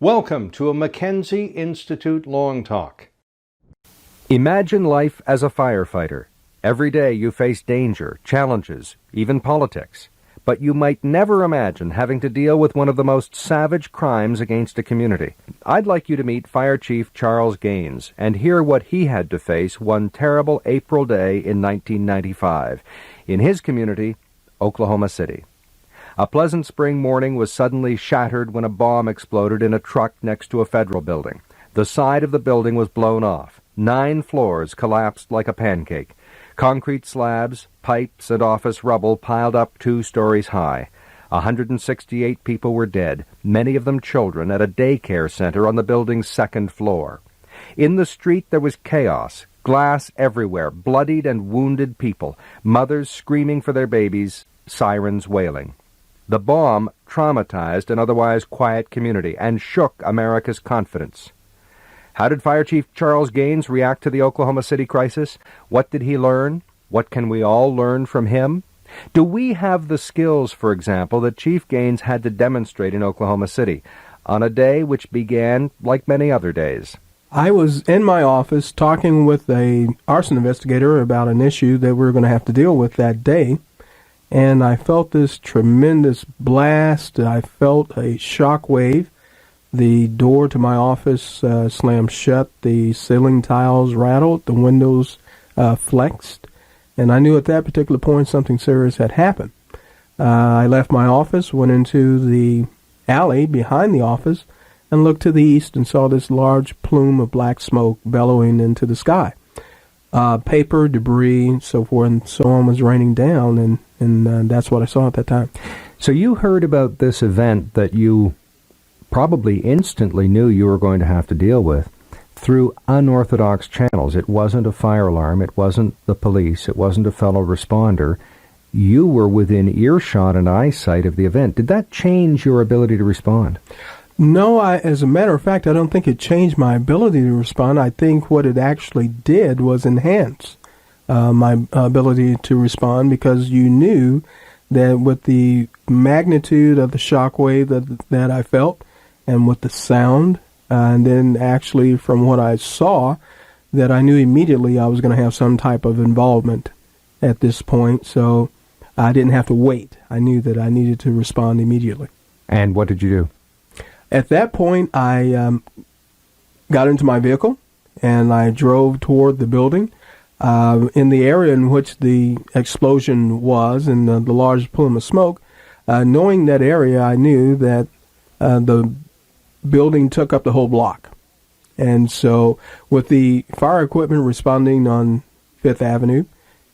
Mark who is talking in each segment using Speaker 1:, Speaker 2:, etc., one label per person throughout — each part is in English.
Speaker 1: Welcome to a Mackenzie Institute Long Talk.
Speaker 2: Imagine life as a firefighter. Every day you face danger, challenges, even politics. But you might never imagine having to deal with one of the most savage crimes against a community. I'd like you to meet Fire Chief Charles Gaines and hear what he had to face one terrible April day in 1995 in his community, Oklahoma City. A pleasant spring morning was suddenly shattered when a bomb exploded in a truck next to a federal building. The side of the building was blown off. 9 floors collapsed like a pancake. Concrete slabs, pipes, and office rubble piled up 2 stories high. 168 people were dead, many of them children, at a daycare center on the building's 2nd floor. In the street there was chaos, glass everywhere, bloodied and wounded people, mothers screaming for their babies, sirens wailing. The bomb traumatized an otherwise quiet community and shook America's confidence. How did Fire Chief Charles Gaines react to the Oklahoma City crisis? What did he learn? What can we all learn from him? Do we have the skills, for example, that Chief Gaines had to demonstrate in Oklahoma City on a day which began like many other days?
Speaker 3: I was in my office talking with an arson investigator about an issue that we were going to have to deal with that day. And I felt this tremendous blast. I felt a shock wave. The door to my office slammed shut. The ceiling tiles rattled. The windows flexed. And I knew at that particular point something serious had happened. I left my office, went into the alley behind the office, and looked to the east and saw this large plume of black smoke bellowing into the sky. Paper, debris, so forth and so on was raining down, and that's what I saw at that time.
Speaker 2: So you heard about this event that you probably instantly knew you were going to have to deal with through unorthodox channels. It wasn't a fire alarm, it wasn't the police, it wasn't a fellow responder. You were within earshot and eyesight of the event. Did that change your ability to respond?
Speaker 3: No, as a matter of fact, I don't think it changed my ability to respond. I think what it actually did was enhance my ability to respond, because you knew that with the magnitude of the shock wave that I felt and with the sound, and then actually from what I saw, that I knew immediately I was going to have some type of involvement at this point. So I didn't have to wait. I knew that I needed to respond immediately.
Speaker 2: And what did you do?
Speaker 3: At that point, I got into my vehicle and I drove toward the building. In the area in which the explosion was and the large plume of smoke, knowing that area, I knew that the building took up the whole block. And so with the fire equipment responding on 5th Avenue,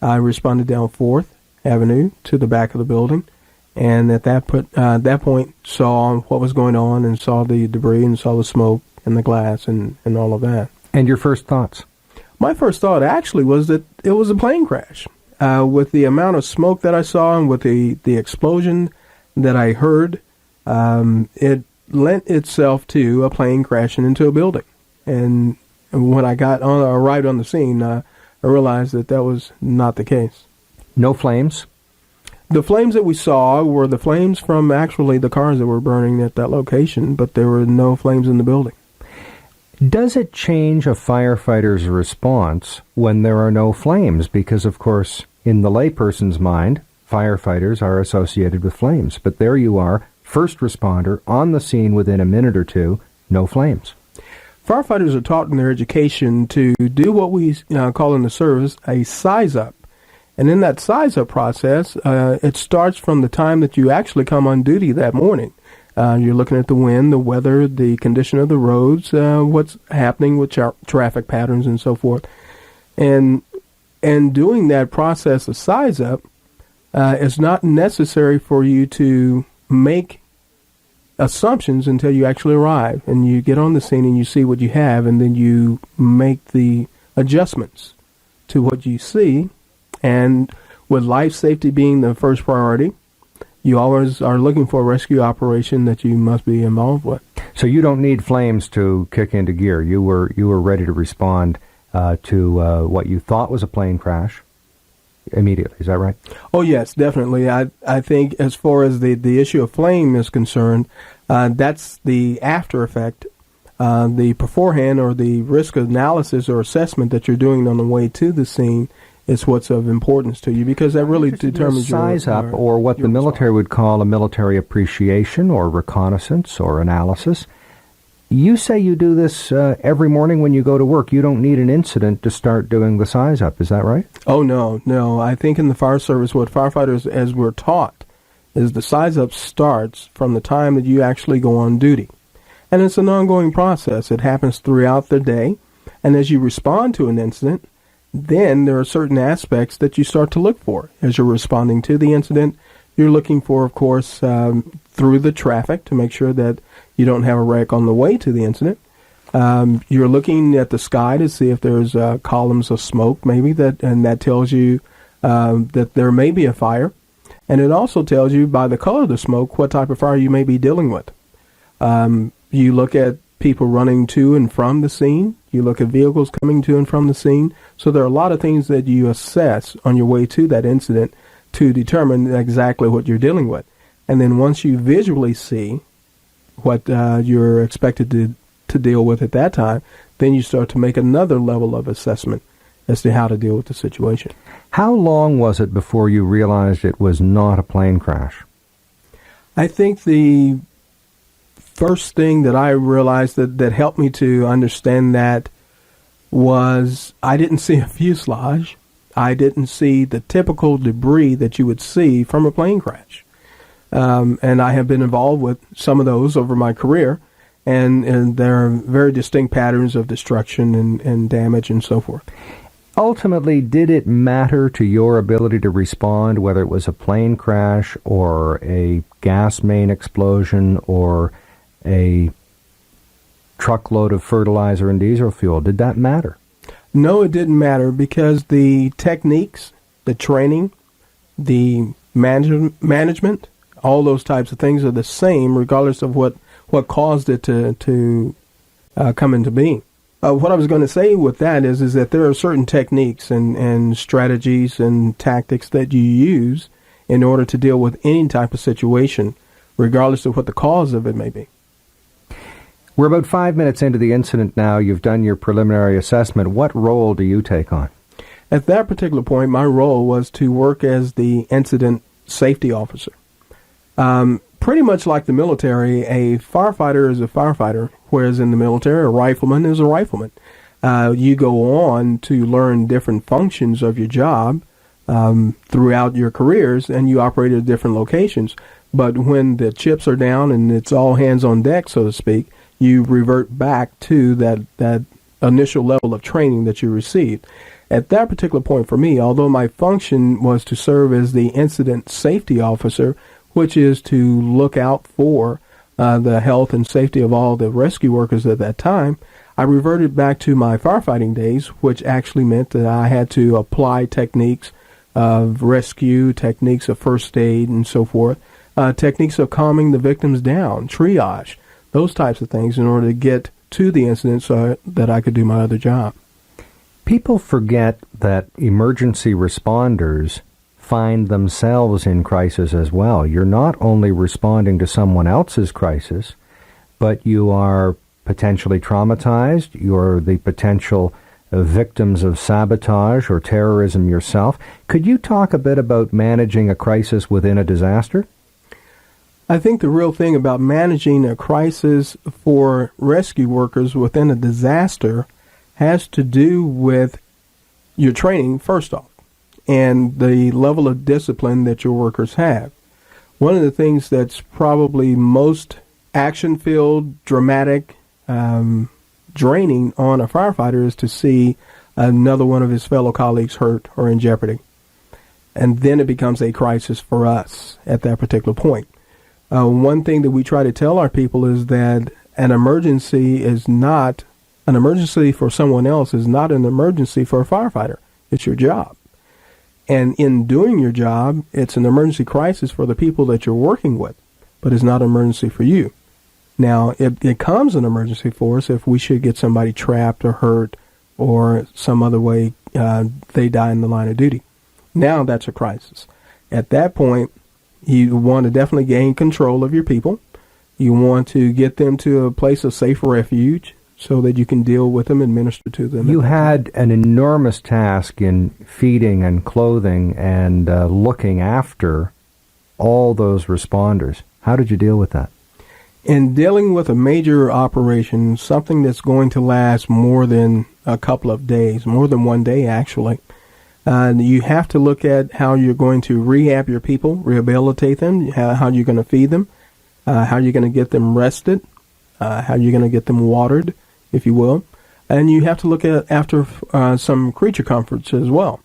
Speaker 3: I responded down 4th Avenue to the back of the building. And at that point, saw what was going on and saw the debris and saw the smoke and the glass and all of that.
Speaker 2: And your first thoughts?
Speaker 3: My first thought actually was that it was a plane crash. With the amount of smoke that I saw and with the explosion that I heard, it lent itself to a plane crashing into a building. And when I arrived on the scene, I realized that was not the case.
Speaker 2: No flames?
Speaker 3: The flames that we saw were the flames from actually the cars that were burning at that location, but there were no flames in the building.
Speaker 2: Does it change a firefighter's response when there are no flames? Because, of course, in the layperson's mind, firefighters are associated with flames. But there you are, first responder, on the scene within a minute or two, no flames.
Speaker 3: Firefighters are taught in their education to do what we call in the service a size-up. And in that size-up process, it starts from the time that you actually come on duty that morning. You're looking at the wind, the weather, the condition of the roads, what's happening with traffic patterns and so forth. And doing that process of size-up, it's not necessary for you to make assumptions until you actually arrive. And you get on the scene and you see what you have, and then you make the adjustments to what you see. And with life safety being the first priority, you always are looking for a rescue operation that you must be involved with.
Speaker 2: So you don't need flames to kick into gear. You were ready to respond to what you thought was a plane crash immediately. Is that right?
Speaker 3: Oh, yes, definitely. I think as far as the issue of flame is concerned, That's the after effect. The beforehand or the risk analysis or assessment that you're doing on the way to the scene is what's of importance to you, because that really determines your
Speaker 2: size up, or what the military would call a military appreciation or reconnaissance or analysis. You say you do this every morning when you go to work. You don't need an incident to start doing the size up. Is that right?
Speaker 3: Oh, no. I think in the fire service, what firefighters, as we're taught, is the size up starts from the time that you actually go on duty. And it's an ongoing process. It happens throughout the day. And as you respond to an incident, then there are certain aspects that you start to look for. As you're responding to the incident, you're looking for, of course, through the traffic to make sure that you don't have a wreck on the way to the incident. You're looking at the sky to see if there's columns of smoke, maybe, and that tells you that there may be a fire. And it also tells you by the color of the smoke what type of fire you may be dealing with. You look at people running to and from the scene. You look at vehicles coming to and from the scene. So there are a lot of things that you assess on your way to that incident to determine exactly what you're dealing with. And then once you visually see what you're expected to deal with at that time, then you start to make another level of assessment as to how to deal with the situation.
Speaker 2: How long was it before you realized it was not a plane crash?
Speaker 3: I think the first thing that I realized that helped me to understand that was I didn't see a fuselage. I didn't see the typical debris that you would see from a plane crash. And I have been involved with some of those over my career, and there are very distinct patterns of destruction and damage and so forth.
Speaker 2: Ultimately, did it matter to your ability to respond, whether it was a plane crash or a gas main explosion or a truckload of fertilizer and diesel fuel? Did that matter?
Speaker 3: No, it didn't matter, because the techniques, the training, the management, all those types of things are the same regardless of what caused it to come into being. What I was going to say with that is that there are certain techniques and strategies and tactics that you use in order to deal with any type of situation, regardless of what the cause of it may be.
Speaker 2: We're about 5 minutes into the incident now. You've done your preliminary assessment. What role do you take on?
Speaker 3: At that particular point, my role was to work as the incident safety officer. Pretty much like the military, a firefighter is a firefighter, whereas in the military, a rifleman is a rifleman. You go on to learn different functions of your job throughout your careers, and you operate at different locations. But when the chips are down and it's all hands on deck, so to speak, you revert back to that initial level of training that you received. At that particular point for me, although my function was to serve as the incident safety officer, which is to look out for the health and safety of all the rescue workers at that time, I reverted back to my firefighting days, which actually meant that I had to apply techniques of rescue, techniques of first aid and so forth, techniques of calming the victims down, triage, those types of things in order to get to the incident so that I could do my other job.
Speaker 2: People forget that emergency responders find themselves in crisis as well. You're not only responding to someone else's crisis, but you are potentially traumatized. You're the potential victims of sabotage or terrorism yourself. Could you talk a bit about managing a crisis within a disaster?
Speaker 3: I think the real thing about managing a crisis for rescue workers within a disaster has to do with your training, first off, and the level of discipline that your workers have. One of the things that's probably most action-filled, dramatic, draining on a firefighter is to see another one of his fellow colleagues hurt or in jeopardy. And then it becomes a crisis for us at that particular point. One thing that we try to tell our people is that an emergency for someone else is not an emergency for a firefighter. It's your job. And in doing your job, it's an emergency crisis for the people that you're working with, but it's not an emergency for you. Now, it becomes an emergency for us if we should get somebody trapped or hurt or some other way they die in the line of duty. Now that's a crisis. At that point, you want to definitely gain control of your people. You want to get them to a place of safe refuge so that you can deal with them, administer to them.
Speaker 2: You had an enormous task in feeding and clothing and looking after all those responders. How did you deal with that?
Speaker 3: In dealing with a major operation, something that's going to last more than a couple of days, more than one day actually, you have to look at how you're going to rehab your people, rehabilitate them, how you're going to feed them, how you're going to get them rested, how you're going to get them watered, if you will. And you have to look at after some creature comforts as well.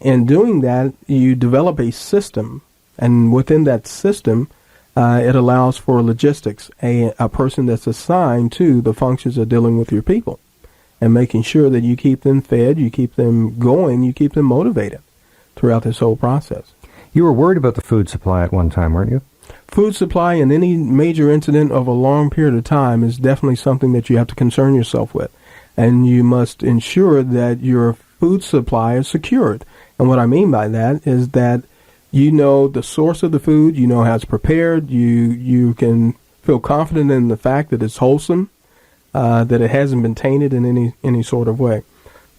Speaker 3: In doing that, you develop a system, and within that system, it allows for logistics, a person that's assigned to the functions of dealing with your people and making sure that you keep them fed, you keep them going, you keep them motivated throughout this whole process.
Speaker 2: You were worried about the food supply at one time, weren't you?
Speaker 3: Food supply in any major incident of a long period of time is definitely something that you have to concern yourself with. And you must ensure that your food supply is secured. And what I mean by that is that you know the source of the food, you know how it's prepared, you can feel confident in the fact that it's wholesome, that it hasn't been tainted in any sort of way.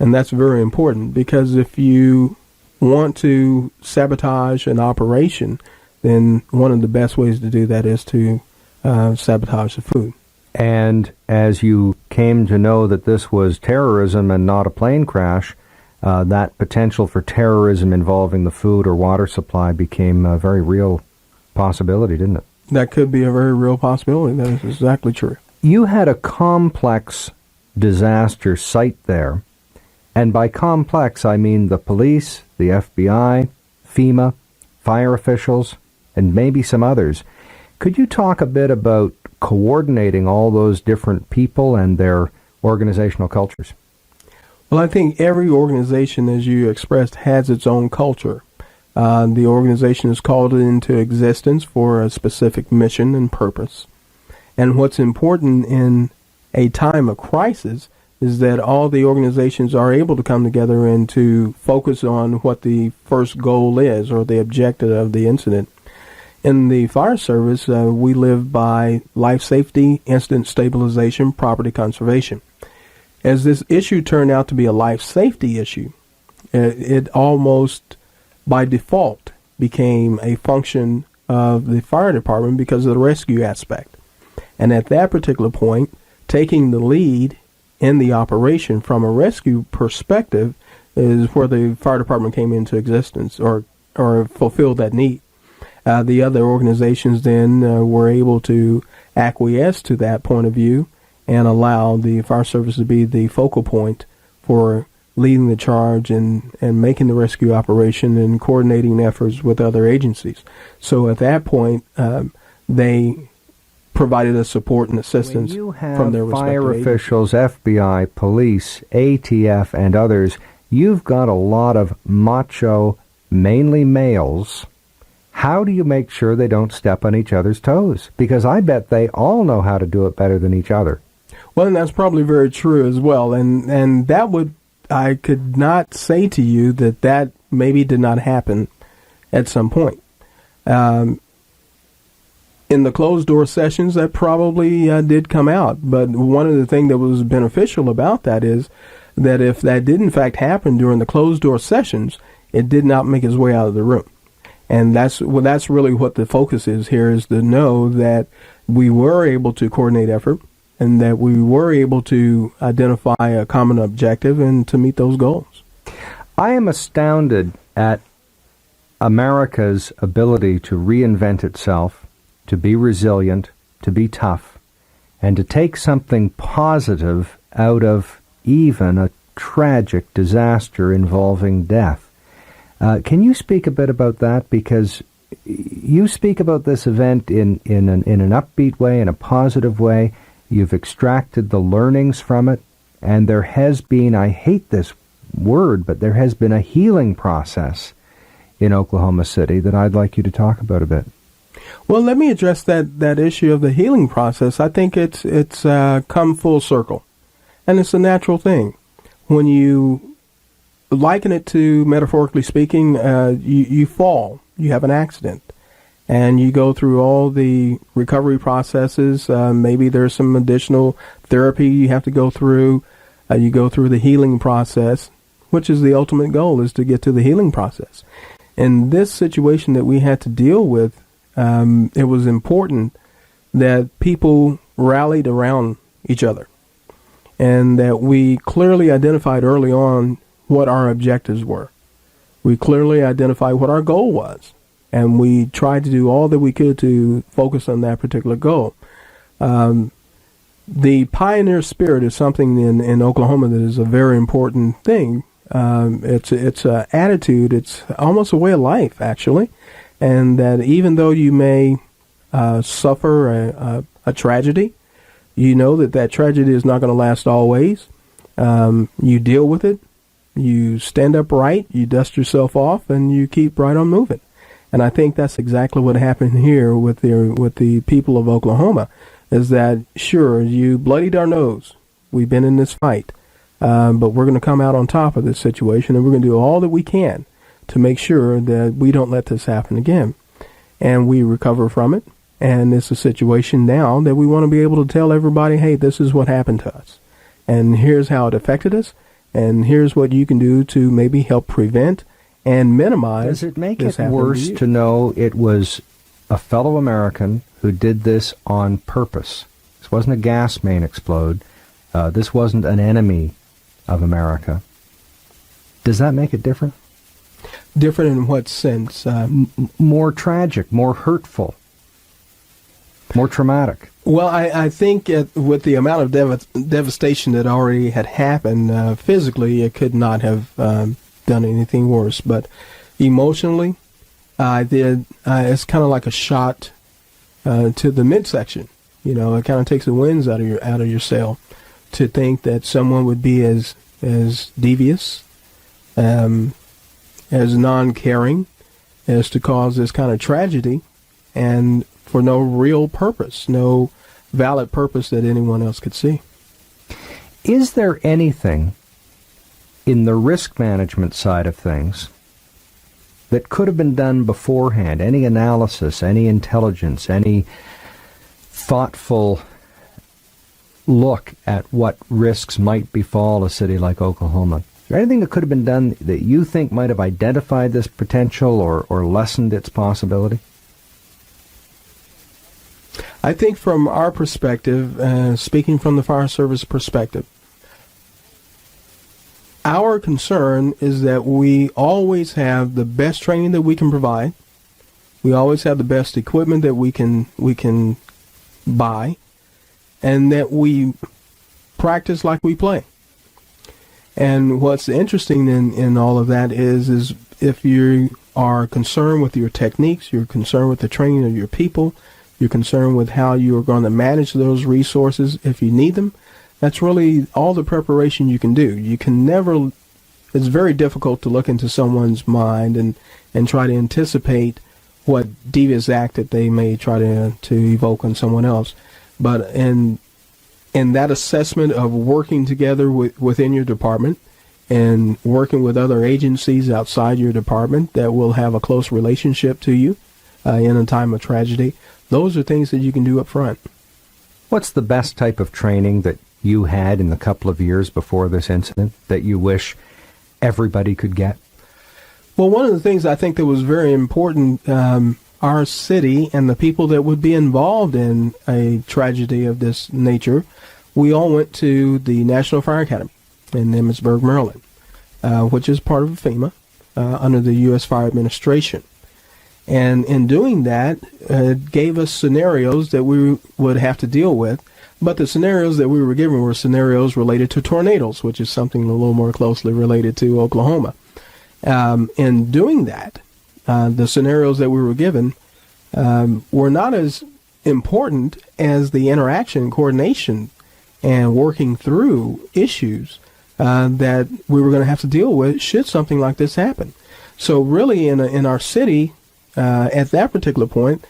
Speaker 3: And that's very important, because if you want to sabotage an operation, then one of the best ways to do that is to sabotage the food.
Speaker 2: And as you came to know that this was terrorism and not a plane crash, that potential for terrorism involving the food or water supply became a very real possibility, didn't it?
Speaker 3: That could be a very real possibility. That is exactly true.
Speaker 2: You had a complex disaster site there, and by complex I mean the police, the FBI, FEMA, fire officials, and maybe some others. Could you talk a bit about coordinating all those different people and their organizational cultures?
Speaker 3: Well, I think every organization, as you expressed, has its own culture. The organization is called into existence for a specific mission and purpose. And what's important in a time of crisis is that all the organizations are able to come together and to focus on what the first goal is, or the objective of the incident. In the fire service, we live by life safety, incident stabilization, property conservation. As this issue turned out to be a life safety issue, it almost by default became a function of the fire department because of the rescue aspect. And at that particular point, taking the lead in the operation from a rescue perspective is where the fire department came into existence, or fulfilled that need. The other organizations then were able to acquiesce to that point of view and allow the fire service to be the focal point for leading the charge and making the rescue operation and coordinating efforts with other agencies. So at that point, they provided us support and assistance from their respective
Speaker 2: fire
Speaker 3: agencies.
Speaker 2: officials, FBI, police, ATF, and others. You've got a lot of macho, mainly males. How do you make sure they don't step on each other's toes? Because I bet they all know how to do it better than each other.
Speaker 3: Well, and that's probably very true as well. And that would, I could not say to you that maybe did not happen at some point. In the closed-door sessions, that probably did come out. But one of the things that was beneficial about that is that if that did, in fact, happen during the closed-door sessions, it did not make its way out of the room. And that's really what the focus is here, is to know that we were able to coordinate effort and that we were able to identify a common objective and to meet those goals.
Speaker 2: I am astounded at America's ability to reinvent itself, to be resilient, to be tough, and to take something positive out of even a tragic disaster involving death. Can you speak a bit about that? Because you speak about this event in an upbeat way, in a positive way. You've extracted the learnings from it, and there has been, I hate this word, but there has been a healing process in Oklahoma City that I'd like you to talk about a bit.
Speaker 3: Well, let me address that issue of the healing process. I think it's come full circle, and it's a natural thing. When you liken it to, metaphorically speaking, you fall, you have an accident, and you go through all the recovery processes. Maybe there's some additional therapy you have to go through. You go through the healing process, which is the ultimate goal, is to get to the healing process. In this situation that we had to deal with, it was important that people rallied around each other and that we clearly identified early on what our objectives were. We clearly identified what our goal was, and we tried to do all that we could to focus on that particular goal. The pioneer spirit is something in Oklahoma that is a very important thing. It's an attitude. It's almost a way of life, actually, and that even though you may suffer a tragedy, you know that tragedy is not going to last always. You deal with it. You stand upright. You dust yourself off, and you keep right on moving. And I think that's exactly what happened here with the people of Oklahoma. Is that, sure, you bloodied our nose. We've been in this fight. But we're going to come out on top of this situation, and we're going to do all that we can to make sure that we don't let this happen again. And we recover from it. And it's a situation now that we want to be able to tell everybody, hey, this is what happened to us. And here's how it affected us. And here's what you can do to maybe help prevent and minimize.
Speaker 2: Does it make it worse to know it was a fellow American who did this on purpose? This wasn't a gas main explode. This wasn't an enemy of America. Does that make it different?
Speaker 3: Different in what sense?
Speaker 2: More tragic, more hurtful, more traumatic.
Speaker 3: Well, I think with the amount of devastation that already had happened physically, it could not have done anything worse. But emotionally, it's kind of like a shot to the midsection. You know, it kind of takes the winds out of your sail to think that someone would be as devious, as non-caring, as to cause this kind of tragedy, and for no real purpose, no valid purpose that anyone else could see.
Speaker 2: Is there anything in the risk management side of things that could have been done beforehand? Any analysis, any intelligence, any thoughtful look at what risks might befall a city like Oklahoma? Is there anything that could have been done that you think might have identified this potential or lessened its possibility?
Speaker 3: I think from our perspective, speaking from the fire service perspective, our concern is that we always have the best training that we can provide. We always have the best equipment that we can buy, and that we practice like we play. And what's interesting in all of that is if you are concerned with your techniques, you're concerned with the training of your people, you're concerned with how you are going to manage those resources if you need them, that's really all the preparation you can do. You can never, it's very difficult to look into someone's mind and try to anticipate what devious act that they may try to evoke on someone else. But in that assessment of working together within your department and working with other agencies outside your department that will have a close relationship to you in a time of tragedy, those are things that you can do up front.
Speaker 2: What's the best type of training that you had in the couple of years before this incident that you wish everybody could get?
Speaker 3: Well, one of the things I think that was very important, our city and the people that would be involved in a tragedy of this nature, we all went to the National Fire Academy in Emmitsburg, Maryland, which is part of FEMA under the U.S. Fire Administration. And in doing that, it gave us scenarios that we would have to deal with. But the scenarios that we were given were scenarios related to tornadoes, which is something a little more closely related to Oklahoma. In doing that, the scenarios that we were given were not as important as the interaction, coordination, and working through issues that we were going to have to deal with should something like this happen. So really in our city, at that particular point,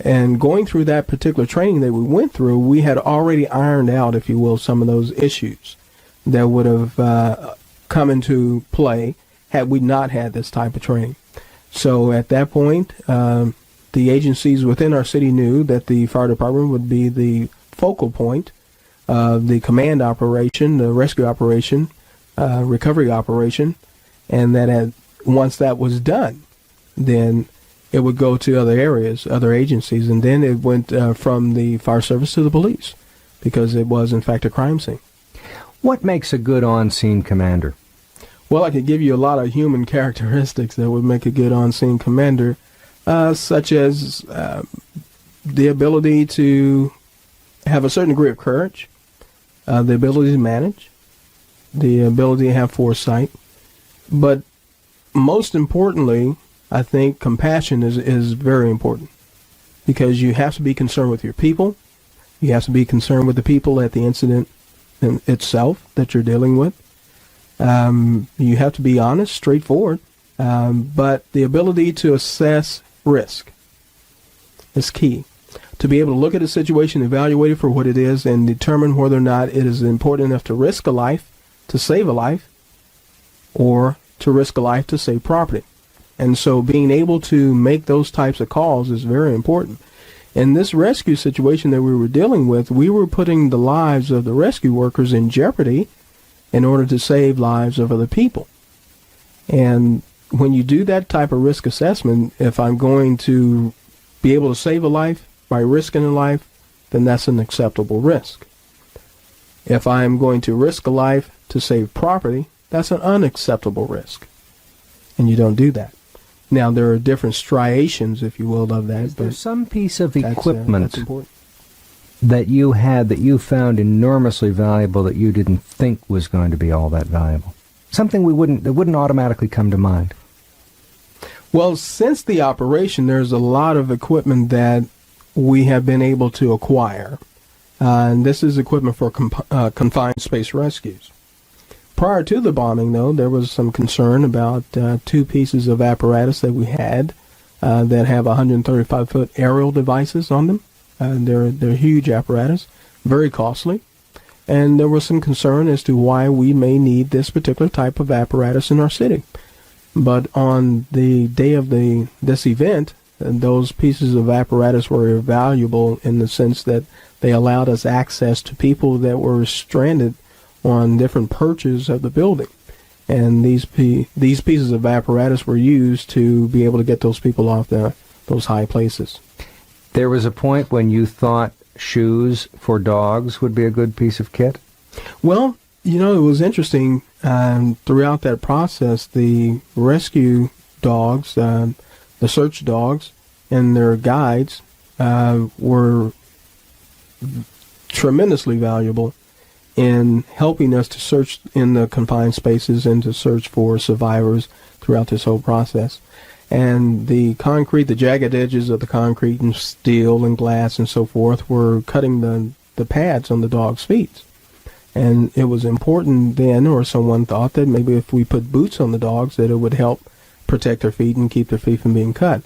Speaker 3: and going through that particular training that we went through, we had already ironed out, if you will, some of those issues that would have come into play had we not had this type of training. So at that point, the agencies within our city knew that the fire department would be the focal point of the command operation, the rescue operation, recovery operation, and that once that was done, then it would go to other areas, other agencies, and then it went from the fire service to the police, because it was, in fact, a crime scene.
Speaker 2: What makes a good on-scene commander?
Speaker 3: Well, I could give you a lot of human characteristics that would make a good on-scene commander, such as the ability to have a certain degree of courage, the ability to manage, the ability to have foresight, but most importantly, I think compassion is very important, because you have to be concerned with your people. You have to be concerned with the people at the incident itself that you're dealing with. You have to be honest, straightforward, but the ability to assess risk is key. To be able to look at a situation, evaluate it for what it is, and determine whether or not it is important enough to risk a life, to save a life, or to risk a life to save property. And so being able to make those types of calls is very important. In this rescue situation that we were dealing with, we were putting the lives of the rescue workers in jeopardy in order to save lives of other people. And when you do that type of risk assessment, if I'm going to be able to save a life by risking a life, then that's an acceptable risk. If I'm going to risk a life to save property, that's an unacceptable risk. And you don't do that. Now, there are different striations, if you will, of that.
Speaker 2: Is there
Speaker 3: but
Speaker 2: some piece of equipment
Speaker 3: that's important.
Speaker 2: that you had that you found enormously valuable that you didn't think was going to be all that valuable? Something that wouldn't automatically come to mind.
Speaker 3: Well, since the operation, there's a lot of equipment that we have been able to acquire. And this is equipment for confined space rescues. Prior to the bombing, though, there was some concern about two pieces of apparatus that we had that have 135-foot aerial devices on them. They're huge apparatus, very costly. And there was some concern as to why we may need this particular type of apparatus in our city. But on the day of this event, those pieces of apparatus were valuable in the sense that they allowed us access to people that were stranded on different perches of the building. And these pieces of apparatus were used to be able to get those people off those high places.
Speaker 2: There was a point when you thought shoes for dogs would be a good piece of kit?
Speaker 3: Well, it was interesting. Throughout that process, the rescue dogs, the search dogs, and their guides were tremendously valuable in helping us to search in the confined spaces and to search for survivors throughout this whole process. And the concrete, the jagged edges of the concrete and steel and glass and so forth were cutting the pads on the dog's feet. And it was important then, or someone thought that maybe if we put boots on the dogs that it would help protect their feet and keep their feet from being cut.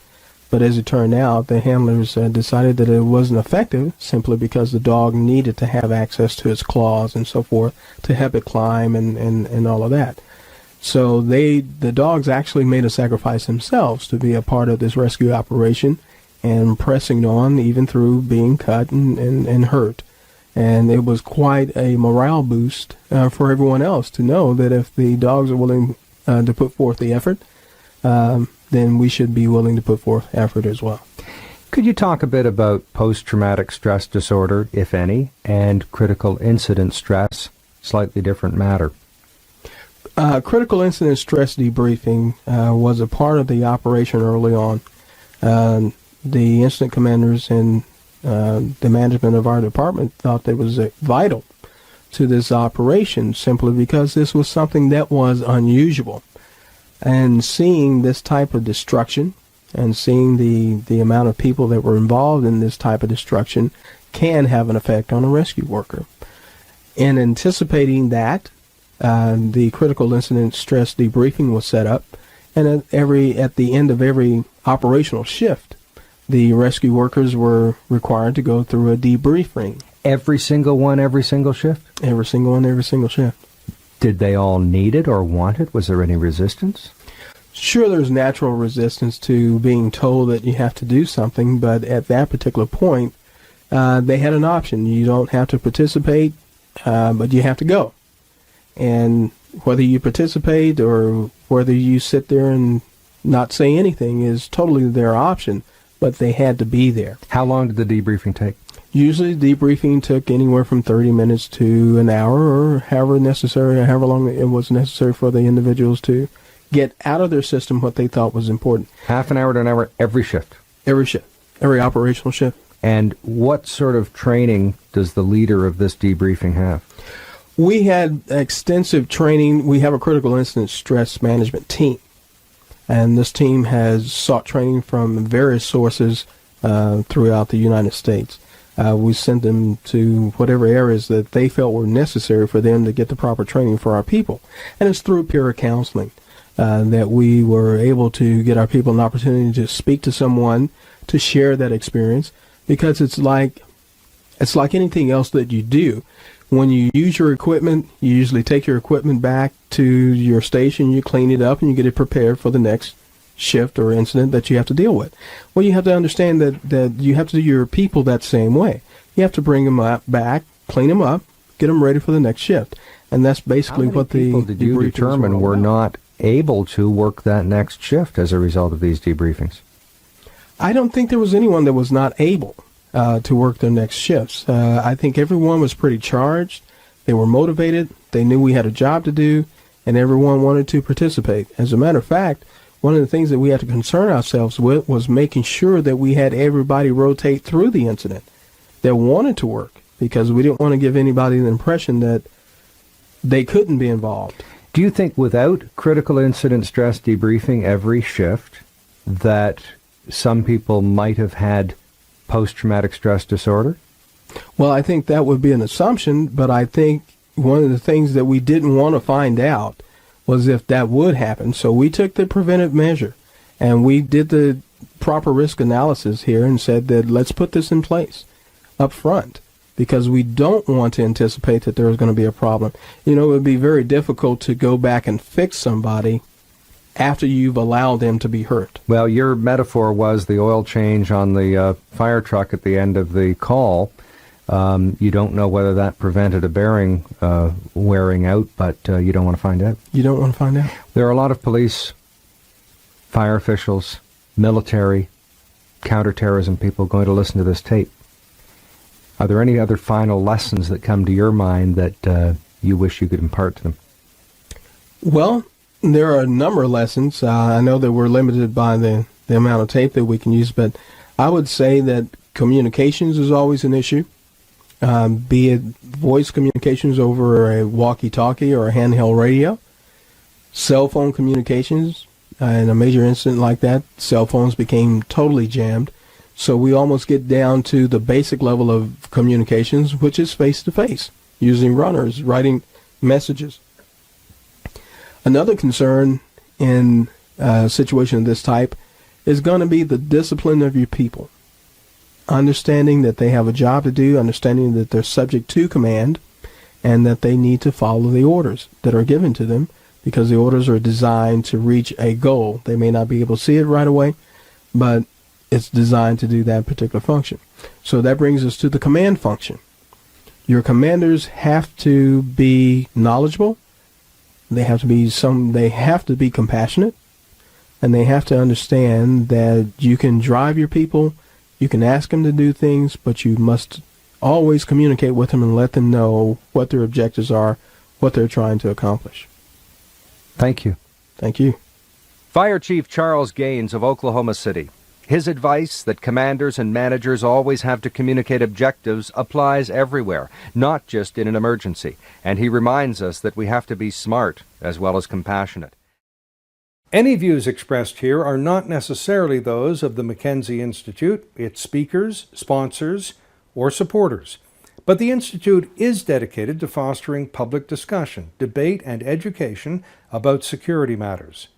Speaker 3: But as it turned out, the handlers decided that it wasn't effective simply because the dog needed to have access to its claws and so forth to help it climb and all of that. So the dogs actually made a sacrifice themselves to be a part of this rescue operation and pressing on even through being cut and hurt. And it was quite a morale boost for everyone else to know that if the dogs are willing to put forth the effort, then we should be willing to put forth effort as well.
Speaker 2: Could you talk a bit about post-traumatic stress disorder, if any, and critical incident stress? Slightly different matter.
Speaker 3: Critical incident stress debriefing was a part of the operation early on. The incident commanders and the management of our department thought that it was vital to this operation simply because this was something that was unusual. And seeing this type of destruction and seeing the amount of people that were involved in this type of destruction can have an effect on a rescue worker. In anticipating that, the critical incident stress debriefing was set up, and at the end of every operational shift, the rescue workers were required to go through a debriefing.
Speaker 2: Every single one, every single shift?
Speaker 3: Every single one, every single shift.
Speaker 2: Did they all need it or want it? Was there any resistance?
Speaker 3: Sure, there's natural resistance to being told that you have to do something, but at that particular point, they had an option. You don't have to participate, but you have to go. And whether you participate or whether you sit there and not say anything is totally their option, but they had to be there.
Speaker 2: How long did the debriefing take?
Speaker 3: Usually debriefing took anywhere from 30 minutes to an hour, or however necessary, or however long it was necessary for the individuals to get out of their system what they thought was important.
Speaker 2: Half an hour to an hour every shift?
Speaker 3: Every shift. Every operational shift.
Speaker 2: And what sort of training does the leader of this debriefing have?
Speaker 3: We had extensive training. We have a critical incident stress management team. And this team has sought training from various sources throughout the United States. We sent them to whatever areas that they felt were necessary for them to get the proper training for our people. And it's through peer counseling that we were able to get our people an opportunity to speak to someone, to share that experience, because it's like anything else that you do. When you use your equipment, you usually take your equipment back to your station, you clean it up, and you get it prepared for the next shift or incident that you have to deal with. Well, you have to understand that you have to do your people that same way. You have to bring them back, clean them up, get them ready for the next shift. And that's basically what the
Speaker 2: people did you determine were not able to work that next shift as a result of these debriefings?
Speaker 3: I don't think there was anyone that was not able to work their next shifts. I think everyone was pretty charged. They were motivated. They knew we had a job to do, and everyone wanted to participate. As a matter of fact, one of the things that we had to concern ourselves with was making sure that we had everybody rotate through the incident that wanted to work, because we didn't want to give anybody the impression that they couldn't be involved.
Speaker 2: Do you think without critical incident stress debriefing every shift that some people might have had post-traumatic stress disorder?
Speaker 3: Well, I think that would be an assumption, but I think one of the things that we didn't want to find out was if that would happen. So we took the preventive measure, and we did the proper risk analysis here and said that let's put this in place up front, because we don't want to anticipate that there is going to be a problem. You know, it would be very difficult to go back and fix somebody after you've allowed them to be hurt.
Speaker 2: Well, your metaphor was the oil change on the fire truck at the end of the call. You don't know whether that prevented a bearing wearing out, but you don't want to find out.
Speaker 3: You don't want to find out.
Speaker 2: There are a lot of police, fire officials, military, counterterrorism people going to listen to this tape. Are there any other final lessons that come to your mind that you wish you could impart to them?
Speaker 3: Well, there are a number of lessons. I know that we're limited by the amount of tape that we can use, but I would say that communications is always an issue, be it voice communications over a walkie-talkie or a handheld radio, cell phone communications. In a major incident like that, cell phones became totally jammed. So we almost get down to the basic level of communications, which is face-to-face, using runners, writing messages. Another concern in a situation of this type is going to be the discipline of your people. Understanding that they have a job to do, understanding that they're subject to command, and that they need to follow the orders that are given to them, because the orders are designed to reach a goal. They may not be able to see it right away, but it's designed to do that particular function. So that brings us to the command function. Your commanders have to be knowledgeable. They have to be compassionate, and they have to understand that you can drive your people, you can ask them to do things, but you must always communicate with them and let them know what their objectives are, what they're trying to accomplish.
Speaker 2: Thank you.
Speaker 3: Thank you.
Speaker 2: Fire Chief Charles Gaines of Oklahoma City. His advice that commanders and managers always have to communicate objectives applies everywhere, not just in an emergency. And he reminds us that we have to be smart as well as compassionate.
Speaker 1: Any views expressed here are not necessarily those of the Mackenzie Institute, its speakers, sponsors, or supporters. But the Institute is dedicated to fostering public discussion, debate, and education about security matters.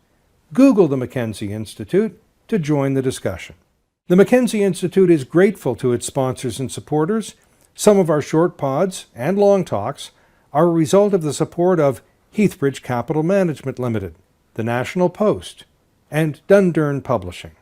Speaker 1: Google the Mackenzie Institute to join the discussion. The Mackenzie Institute is grateful to its sponsors and supporters. Some of our short pods and long talks are a result of the support of Heathbridge Capital Management Limited, the National Post, and Dundurn Publishing.